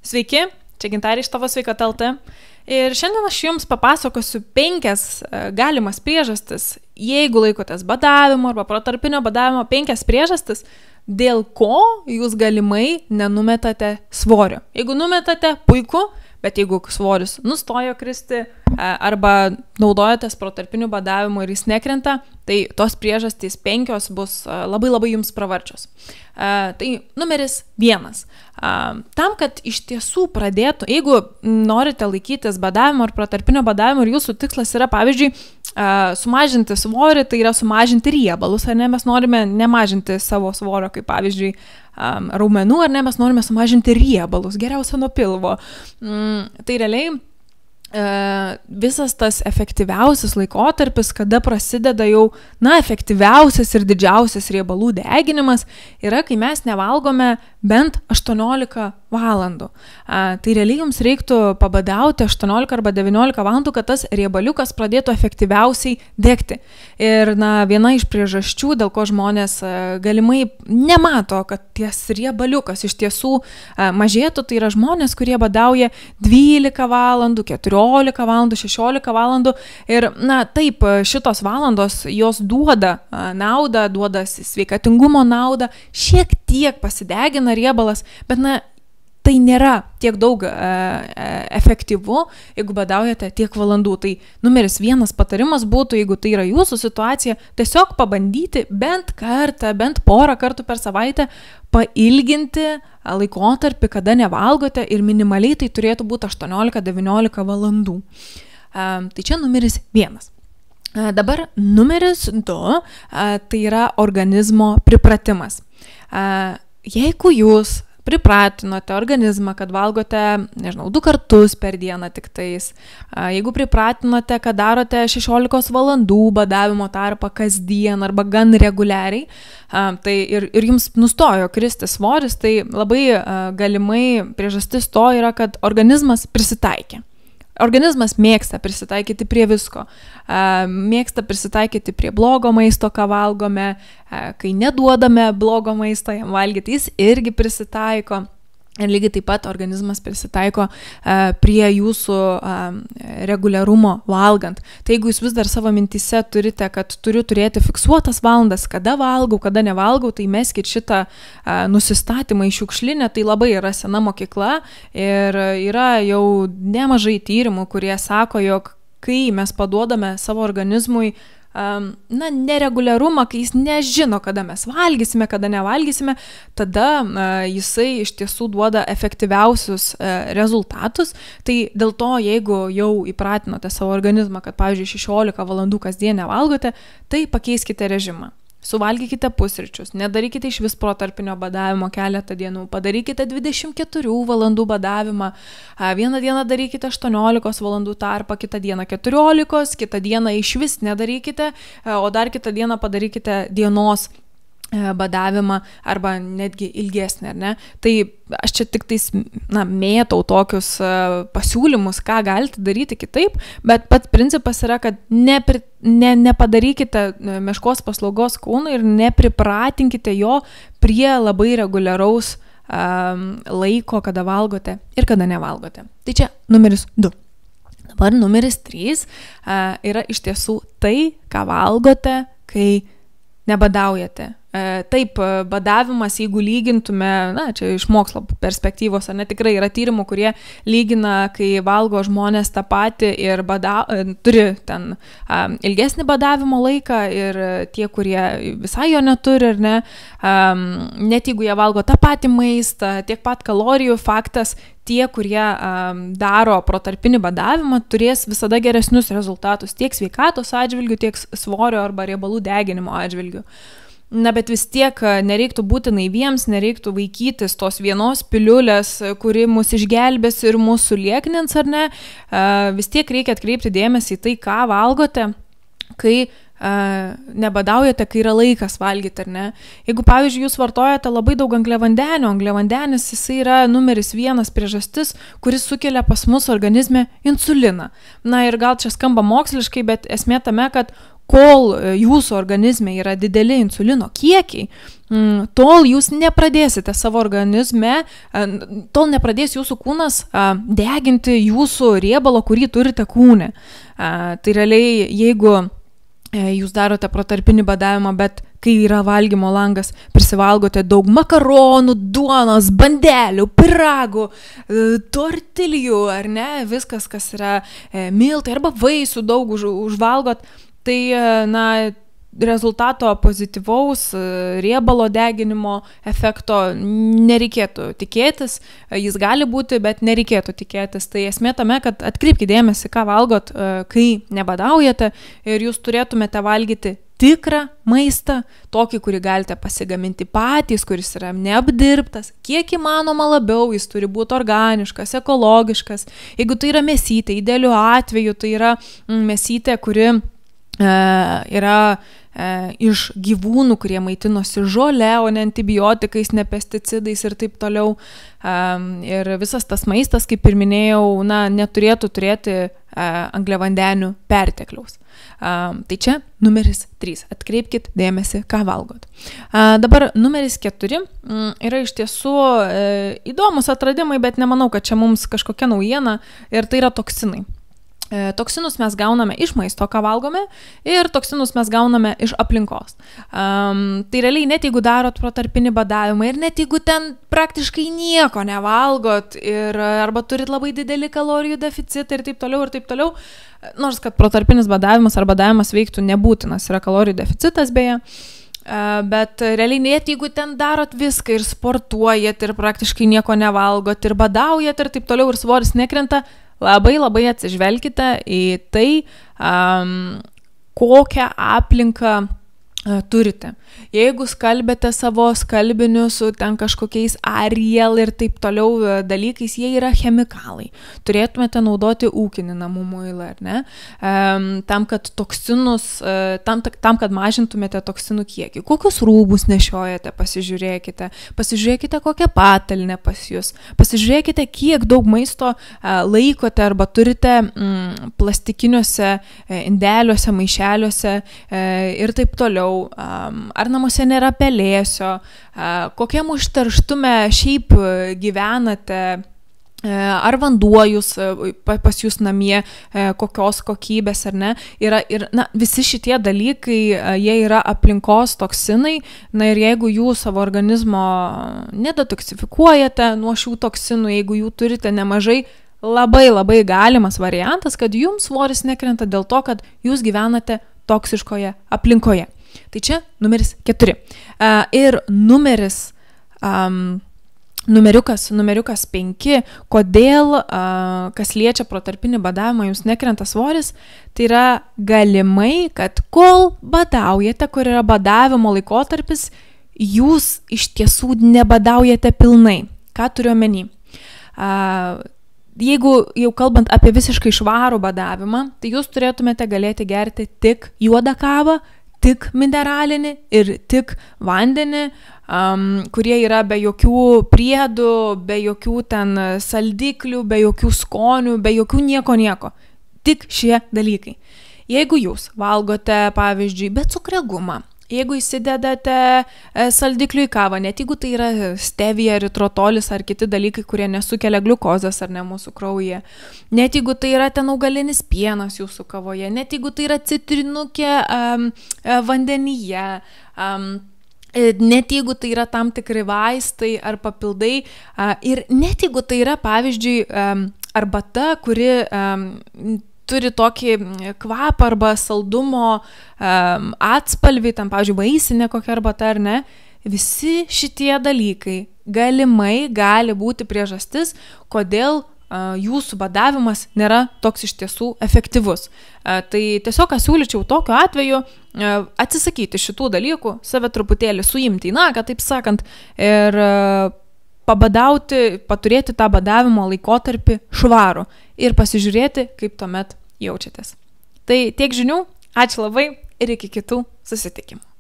Sveiki, čia Gintarė iš Tavo Sveikata LT. Ir šiandien aš jums papasakosiu 5 galimas priežastis, jeigu laikotės badavimo arba protarpinio badavimo, 5 priežastis, dėl ko jūs galimai nenumetate svorio. Jeigu numetate, puiku, bet jeigu svoris nustojo kristi arba naudojatės protarpiniu badavimu ir jis nekrenta, tai tos priežastys 5 bus labai jums pravarčios. Tai numeris 1. Tam, kad iš tiesų pradėtų, jeigu norite laikytis badavimo ar protarpinio badavimo ir jūsų tikslas yra, pavyzdžiui, sumažinti svorį, tai yra sumažinti riebalus, ar ne, mes norime nemažinti savo svorio, kaip pavyzdžiui, raumenų, ar ne, mes norime sumažinti riebalus, geriausia nuo pilvo. Tai realiai visas tas efektyviausias laikotarpis, kada prasideda jau, efektyviausias ir didžiausias riebalų deginimas, yra, kai mes nevalgome bent 18 valandų. Tai realiai jums reiktų pabadauti 18 arba 19 valandų, kad tas riebaliukas pradėtų efektyviausiai degti. Ir viena iš priežasčių, dėl ko žmonės galimai nemato, kad ties riebaliukas iš tiesų mažėtų, tai yra žmonės, kurie badauja 12 valandų, 14 valandų, 16 valandų. Ir taip, šitos valandos jos duoda naudą, duoda sveikatingumo naudą, šiek tiek pasidegina riebalas, bet tai nėra tiek daug efektyvu, jeigu badaujate tiek valandų. Tai numeris 1 patarimas būtų, jeigu tai yra jūsų situacija, tiesiog pabandyti bent kartą, bent porą kartų per savaitę pailginti laikotarpį, kada nevalgote, ir minimaliai tai turėtų būti 18-19 valandų. Tai čia numeris 1. Dabar numeris 2, tai yra organizmo pripratimas. Jeigu jūs pripratinote organizmą, kad valgote, 2 kartus per dieną tik tais, jeigu pripratinote, kad darote 16 valandų badavimo tarpą kasdien arba gan reguliariai, tai ir jums nustojo kristi svoris, tai labai galimai priežastis to yra, kad organizmas prisitaikė. Organizmas mėgsta prisitaikyti prie visko, mėgsta prisitaikyti prie blogo maisto, ką valgome, kai neduodame blogo maisto jam valgyti, jis irgi prisitaiko. Ir lygiai taip pat organizmas prisitaiko prie jūsų reguliarumo valgant. Tai jeigu jūs vis dar savo mintyse turite, kad turiu turėti fiksuotas valandas, kada valgau, kada nevalgau, tai meskit šitą nusistatymą į šiukšlinę, tai labai yra sena mokykla ir yra jau nemažai tyrimų, kurie sako, jog kai mes paduodame savo organizmui nereguliarumą, kai jis nežino, kada mes valgysime, kada nevalgysime, tada jisai iš tiesų duoda efektyviausius rezultatus. Tai dėl to, jeigu jau įpratinote savo organizmą, kad, pavyzdžiui, 16 valandų kasdien nevalgote, tai pakeiskite režimą. Suvalgykite pusryčius, nedarykite iš vis protarpinio badavimo keletą dienų, padarykite 24 valandų badavimą, vieną dieną darykite 18 valandų tarpą, kitą dieną 14, kitą dieną iš vis nedarykite, o dar kitą dieną padarykite dienos badavimą arba netgi ilgesnį, ar ne? Tai aš čia tik tais, mėtau tokius pasiūlymus, ką galite daryti kitaip, bet pats principas yra, kad nepadarykite meškos paslaugos kūnui ir nepripratinkite jo prie labai reguliaraus laiko, kada valgote ir kada nevalgote. Tai čia numeris 2. Dabar numeris 3 yra iš tiesų tai, ką valgote, kai nebadaujate. Taip, badavimas, jeigu lygintume, čia iš mokslo perspektyvos, ar ne, tikrai yra tyrimų, kurie lygina, kai valgo žmonės tą patį ir turi ten ilgesnį badavimo laiką, ir tie, kurie visai jo neturi, ar ne, net jeigu jie valgo tą patį maistą, tiek pat kalorijų, faktas, tie, kurie daro protarpinį badavimą, turės visada geresnius rezultatus tiek sveikatos atžvilgių, tiek svorio arba riebalų deginimo atžvilgių. Bet vis tiek nereiktų būti naiviems, nereiktų vaikytis tos vienos piliulės, kuri mus išgelbės ir mūsų sulieknins, ar ne. Vis tiek reikia atkreipti dėmesį į tai, ką valgote, kai nebadaujate, kai yra laikas valgyti, ar ne? Jeigu, pavyzdžiui, jūs vartojate labai daug angliavandenio, angliavandenis jisai yra numeris 1 priežastis, kuris sukelia pas mus organizme insuliną. Na ir gal čia skamba moksliškai, bet esmė tame, kad kol jūsų organizme yra dideli insulino kiekiai, tol jūs nepradėsite savo organizme, tol nepradės jūsų kūnas deginti jūsų riebalo, kurį turite kūne. Tai realiai, jeigu jūs darote protarpinį badavimą, bet kai yra valgymo langas, prisivalgote daug makaronų, duonos, bandelių, pyragų, tortilijų, ar ne, viskas, kas yra miltai arba vaisių daug užvalgot, tai, na, rezultato pozityvaus riebalo deginimo efekto nereikėtų tikėtis, jis gali būti, bet nereikėtų tikėtis. Tai esmė tame, kad atkreipkite dėmesį, ką valgot, kai nebadaujate, ir jūs turėtumėte valgyti tikrą maistą, tokį, kurį galite pasigaminti patys, kuris yra neapdirbtas, kiek įmanoma labiau, jis turi būti organiškas, ekologiškas. Jeigu tai yra mėsytė, idealiu atveju tai yra mėsytė, kuri yra iš gyvūnų, kurie maitinosi žole, o ne antibiotikais, ne pesticidais ir taip toliau. Ir visas tas maistas, kaip ir minėjau, na, neturėtų turėti angliavandenių pertekliaus. Tai čia numeris 3. Atkreipkit dėmesį, ką valgot. Dabar numeris 4 yra iš tiesų įdomus atradimai, bet nemanau, kad čia mums kažkokia naujiena, ir tai yra toksinai. Toksinus mes gauname iš maisto, ką valgome, ir toksinus mes gauname iš aplinkos. Tai realiai net jeigu darot protarpinį badavimą ir net jeigu ten praktiškai nieko nevalgot arba turit labai didelį kalorijų deficitą ir taip toliau, nors kad protarpinis badavimas ar badavimas veiktų nebūtinas, yra kalorijų deficitas beje, bet realiai net jeigu ten darot viską ir sportuojat ir praktiškai nieko nevalgot ir badaujat ir taip toliau ir svoris nekrenta, labai atsižvelkite į tai, kokią aplinką turite. Jeigu skalbėte savo skalbinius su ten kažkokiais Ariel ir taip toliau dalykais, jie yra chemikalai. Turėtumėte naudoti ūkinį namų muilą, ar ne? Tam, kad toksinus, tam, kad mažintumėte toksinų kiekį. Kokius rūbus nešiojate, pasižiūrėkite kokią patalynę pas jūs, pasižiūrėkite, kiek daug maisto laikote arba turite plastikiniuose indeliuose, maišeliuose ir taip toliau. Ar namuose nėra pelėsio, kokiam užterštume šiaip gyvenate, ar vanduo jūs pas jūs namie, kokios kokybės ar ne. Ir na, visi šitie dalykai, jie yra aplinkos toksinai, na ir jeigu jūs savo organizmo nedetoksifikuojate nuo šių toksinų, jeigu jų turite nemažai, labai galimas variantas, kad jums svoris nekrenta dėl to, kad jūs gyvenate toksiškoje aplinkoje. Tai čia numeris 4. Ir numeriukas 5, kodėl, kas liečia protarpinį badavimą, jums nekrenta svoris, tai yra galimai, kad kol badaujate, kur yra badavimo laikotarpis, jūs iš tiesų nebadaujate pilnai. Ką turiu omeny? Jeigu jau kalbant apie visiškai švarų badavimą, tai jūs turėtumėte galėti gerti tik juodą kavą, tik mineralinį ir tik vandenį, kurie yra be jokių priedų, be jokių ten saldiklių, be jokių skonių, be jokių nieko. Tik šie dalykai. Jeigu jūs valgote, pavyzdžiui, be cukrelgumą, jeigu įsidedate saldiklių į kavą, net jeigu tai yra stevija, eritrotolis ar kiti dalykai, kurie nesukelia gliukozės ar ne mūsų kraujyje, net jeigu tai yra ten augalinis pienas jūsų kavoje, net jeigu tai yra citrinukė vandenyje, net jeigu tai yra tam tikri vaistai ar papildai, ir net jeigu tai yra, pavyzdžiui, arbata, kuri turi tokį kvapą arba saldumo atspalvį, tam, pavyzdžiui, vaisinė kokia arbata ar ne, visi šitie dalykai galimai gali būti priežastis, kodėl jūsų badavimas nėra toks iš tiesų efektyvus. Tai tiesiog siūlyčiau tokiu atveju atsisakyti šitų dalykų, save truputėlį suimti į nagą, taip sakant, ir pabadauti, paturėti tą badavimo laikotarpį švarų ir pasižiūrėti, kaip tuomet jaučiatės. Tai tiek žinių, ačiū labai, ir iki kitų susitikimų.